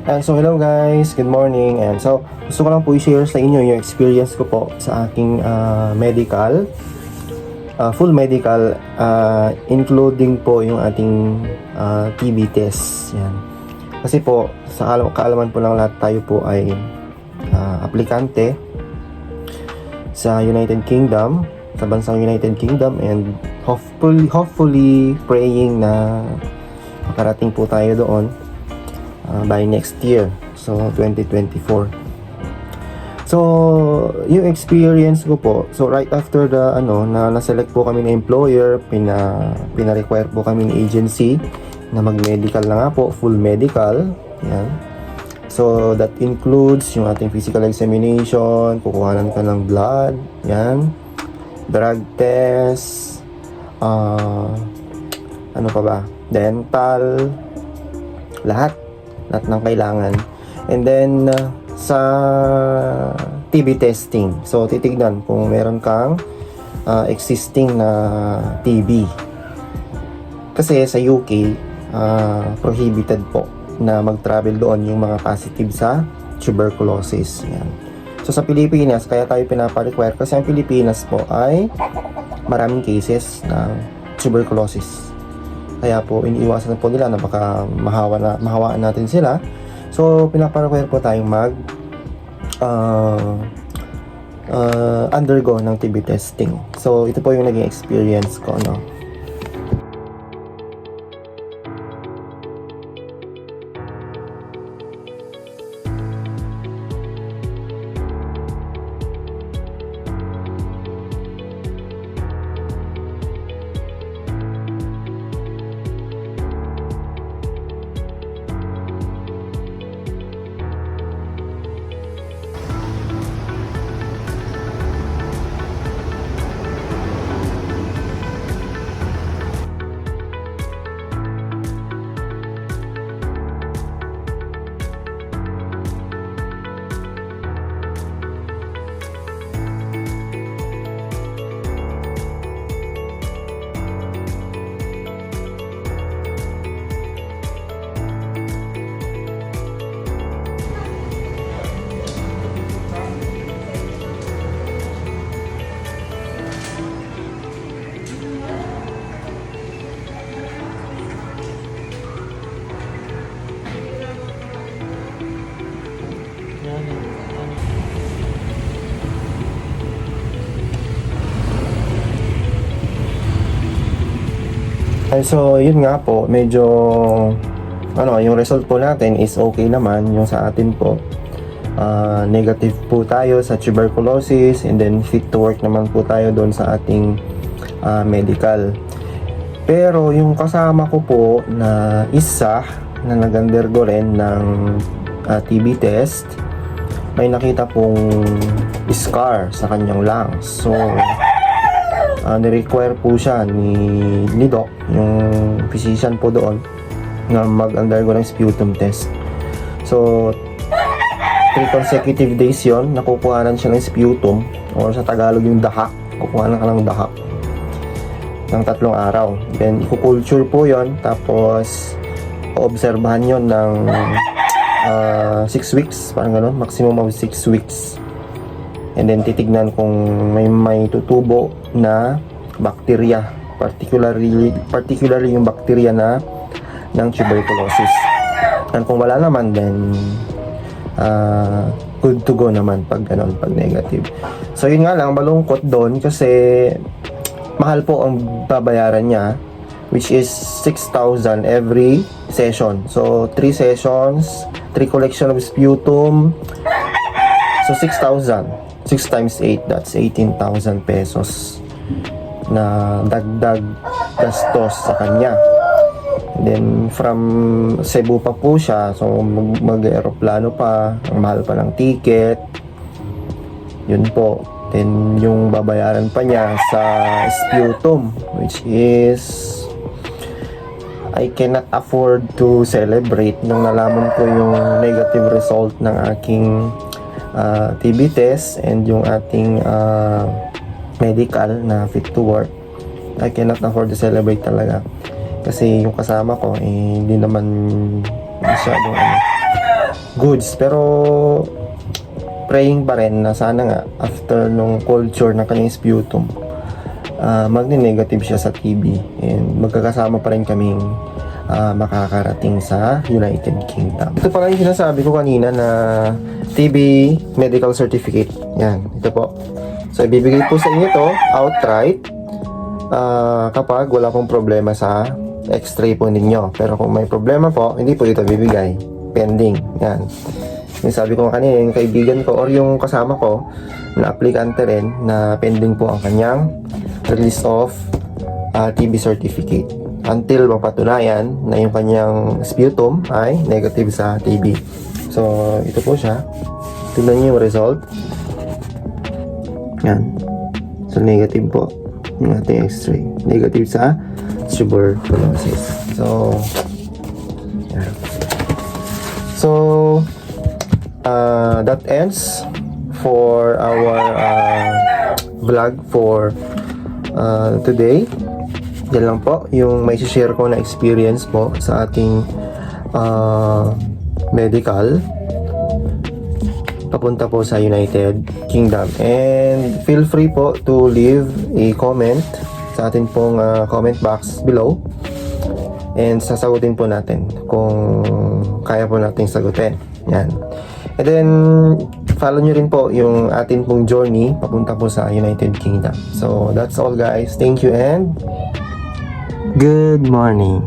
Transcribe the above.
And so hello guys, good morning. And so gusto ko lang po i-share sa inyo yung experience ko po sa aking medical, full medical, including po yung ating TB test. Yan. Kasi po sa kaalaman po ng lahat, tayo po ay aplikante sa United Kingdom, sa bansang United Kingdom, and hopefully praying na makarating po tayo doon by next year, so 2024. So yung experience ko po, so right after the na-select po kami ng employer, pina-require po kami ng agency na mag-medical na nga po, full medical. Yan. So that includes yung ating physical examination, kukuhanan ka ng blood, yan, drug test, ano pa ba, dental, lahat ng kailangan. And then sa TB testing, so titignan kung meron kang existing na TB. Kasi sa UK prohibited po na mag-travel doon yung mga positive sa tuberculosis. Yan. So sa Pilipinas, kaya tayo pinapa-require kasi ang Pilipinas po ay maraming cases ng tuberculosis. Kaya po iniiwasan po nila na baka mahawaan natin sila. So pinapa-require po tayong undergo ng TB testing. So ito po yung naging experience ko, no. So yun nga po, medyo yung result po natin is okay naman. Yung sa atin po, negative po tayo sa tuberculosis, and then fit to work naman po tayo doon sa ating medical. Pero yung kasama ko po na isa na nag-undergo rin ng TB test, may nakita pong scar sa kanyang lungs. So ni-require po siya ni Doc, yung physician po doon, na mag-undergo ng sputum test. So 3 consecutive days yon, nakukuhanan siya ng sputum, or sa Tagalog yung dahak, kukuhanan ka ng dahak ng 3 araw. Then i-culture po yon, tapos obserbahan yon ng 6 weeks, parang gano'n, maximum of 6 weeks. And then titignan kung may tutubo na bacteria, particularly yung bacteria ng tuberculosis. And kung wala naman, then good to go naman pag ganun, pag negative. So yun nga lang, malungkot doon kasi mahal po ang babayaran niya, which is 6,000 every session. So 3 sessions, 3 collection of sputum, so 6,000. 6 times 8, that's 18,000 pesos na dagdag gastos sa kanya. And then from Cebu pa po siya, so mag-aeroplano pa, ang mahal pa ng ticket, yun po. Then yung babayaran pa niya sa sputum, which is I cannot afford to celebrate nung nalaman ko yung negative result ng aking TB test and yung ating medical na fit to work. I cannot afford to celebrate talaga kasi yung kasama ko hindi naman masyadong goods. Pero praying pa rin na sana nga after nung culture ng kanyang sputum, magne-negative siya sa TB and magkakasama pa rin kaming makakarating sa United Kingdom. Ito pala yung sinasabi ko kanina na TB medical certificate. Yan, ito po. So ibibigay po sa inyo to outright kapag wala pong problema sa x-ray po ninyo. Pero kung may problema po, hindi po ito bibigay. Pending. Yan. Yung sabi ko kanina, yung kaibigan ko or yung kasama ko na aplikante rin na pending po ang kanyang release of TB certificate until mapatunayan na yung kanyang sputum ay negative sa TB. So, ito po siya. Tingnan niyo yung result. Yan. So, negative po yung ating x-ray. Negative sa tuberculosis. So, yan. So, that ends for our vlog for today. Yan lang po yung may share ko na experience po sa ating medical papunta po sa United Kingdom. And feel free po to leave a comment sa atin pong comment box below and sasagutin po natin kung kaya po nating sagutin. Yan. And then follow nyo rin po yung atin pong journey papunta po sa United Kingdom. So that's all guys. Thank you and good morning.